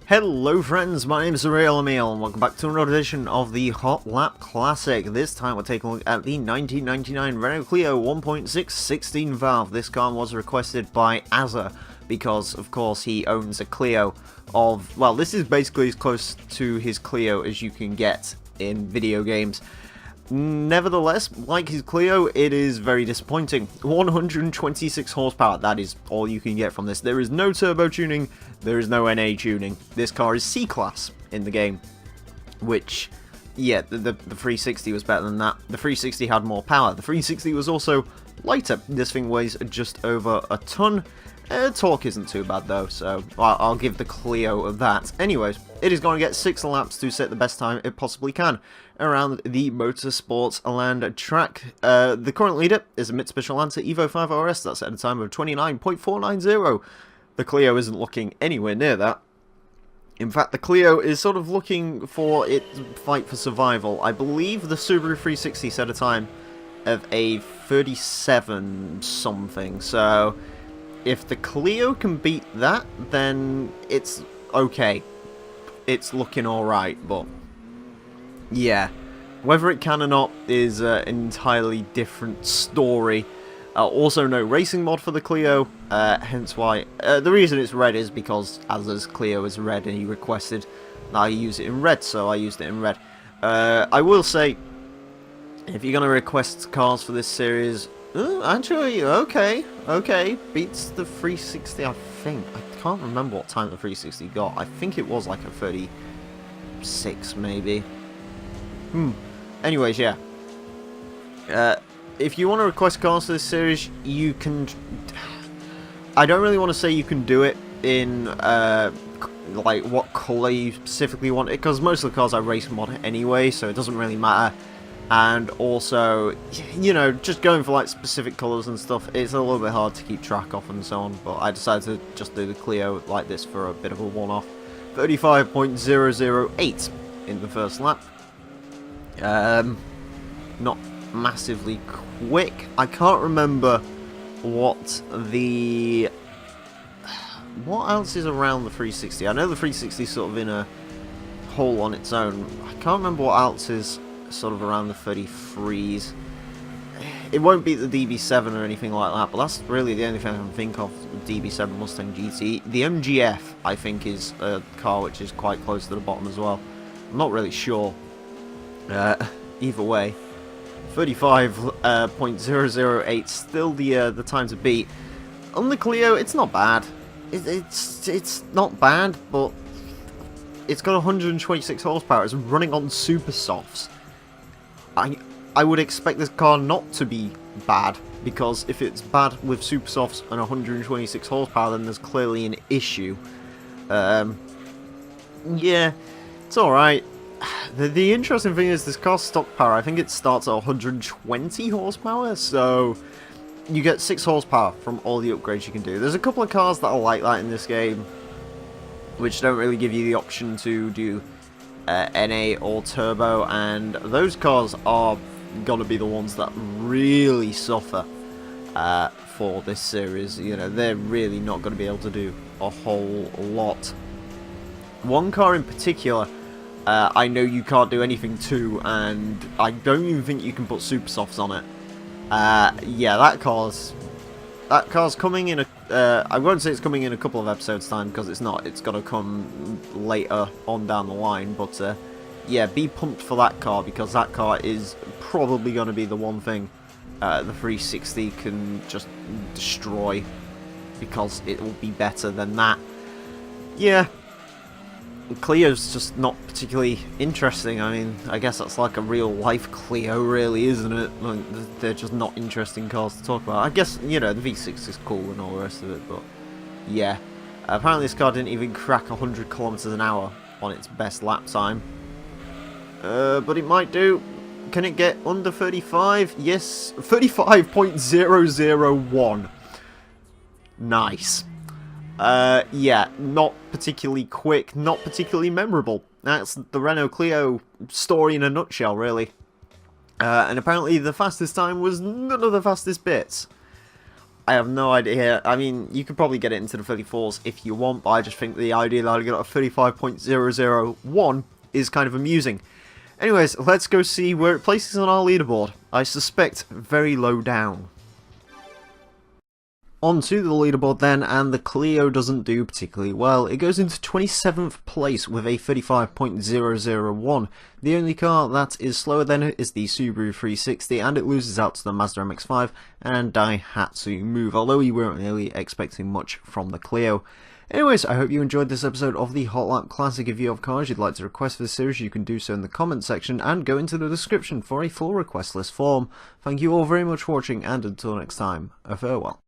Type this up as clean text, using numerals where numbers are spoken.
Hello friends, my name is Emile, and welcome back to another edition of the Hot Lap Classic. This time we're taking a look at the 1999 Renault Clio 1.6 16V. This car was requested by Azza because, of course, he owns a Clio of, well, this is basically as close to his Clio as you can get in video games. Nevertheless, like his Clio, it is very disappointing. 126 horsepower, that is all you can get from this. There is no turbo tuning, there is no NA tuning. This car is C-Class in the game, which, yeah, the 360 was better than that. The 360 had more power. The 360 was also lighter. This thing weighs just over a ton. Torque isn't too bad though, so I'll give the Clio that. Anyways, it is going to get 6 laps to set the best time it possibly can around the Motorsports Land track. The current leader is a Mitsubishi Lancer Evo 5 RS, that's at a time of 29.490. The Clio isn't looking anywhere near that. In fact, the Clio is sort of looking for its fight for survival. I believe the Subaru 360 set a time of a 37 something, so if the Clio can beat that, then it's okay. It's looking alright, but yeah, whether it can or not is an entirely different story. Also no racing mod for the Clio, hence why, the reason it's red is because Azza's Clio is red and he requested that I use it in red, so I used it in red. I will say, if you're going to request cars for this series, actually, okay, beats the 360, I think. I can't remember what time the 360 got. I think it was like a 36, maybe. Anyways, yeah. If you want to request cars for this series, you can... I don't really want to say you can do it in, like, what colour you specifically want it, because most of the cars I race mod anyway, so it doesn't really matter. And also, you know, just going for like specific colours and stuff, it's a little bit hard to keep track of and so on, but I decided to just do the Clio like this for a bit of a one-off. 35.008 in the first lap. Not massively quick. I can't remember what else is around the 360. I know the 360 is sort of in a hole on its own. I can't remember what else is sort of around the 33s. It won't beat the DB7 or anything like that, but that's really the only thing I can think of. The DB7 Mustang GT. The MGF, I think, is a car which is quite close to the bottom as well. I'm not really sure. Either way, 35.008, still the time to beat. On the Clio, it's not bad. It's not bad, but it's got 126 horsepower. It's running on super softs. I would expect this car not to be bad, because if it's bad with super softs and 126 horsepower, then there's clearly an issue. Yeah, it's alright. The interesting thing is this car's stock power, I think it starts at 120 horsepower, so you get 6 horsepower from all the upgrades you can do. There's a couple of cars that are like that in this game, which don't really give you the option to do NA or turbo, and those cars are going to be the ones that really suffer for this series. You know, they're really not going to be able to do a whole lot. One car in particular, I know you can't do anything to, and I don't even think you can put super softs on it. Yeah, that car's coming in a... I won't say it's coming in a couple of episodes time, because it's not. It's going to come later on down the line, but yeah, be pumped for that car, because that car is probably going to be the one thing the 360 can just destroy, because it will be better than that. Yeah, Clio's just not particularly interesting. I mean, I guess that's like a real-life Clio, really, isn't it? Like, they're just not interesting cars to talk about. I guess, you know, the V6 is cool and all the rest of it, but yeah. Apparently this car didn't even crack 100 kilometers an hour on its best lap time. But it might do. Can it get under 35? Yes, 35.001. Nice. Yeah, not particularly quick, not particularly memorable. That's the Renault Clio story in a nutshell, really. And apparently the fastest time was none of the fastest bits. I have no idea. I mean, you could probably get it into the 34s if you want, but I just think the idea that I got a 35.001 is kind of amusing. Anyways, let's go see where it places on our leaderboard. I suspect very low down. Onto the leaderboard then, and the Clio doesn't do particularly well. It goes into 27th place with a 35.001. The only car that is slower than it is the Subaru 360, and it loses out to the Mazda MX-5 and Daihatsu Move, although we weren't really expecting much from the Clio. Anyways, I hope you enjoyed this episode of the Hot Lap Classic. If you have cars you'd like to request for the series, you can do so in the comments section, and go into the description for a full request list form. Thank you all very much for watching, and until next time, farewell.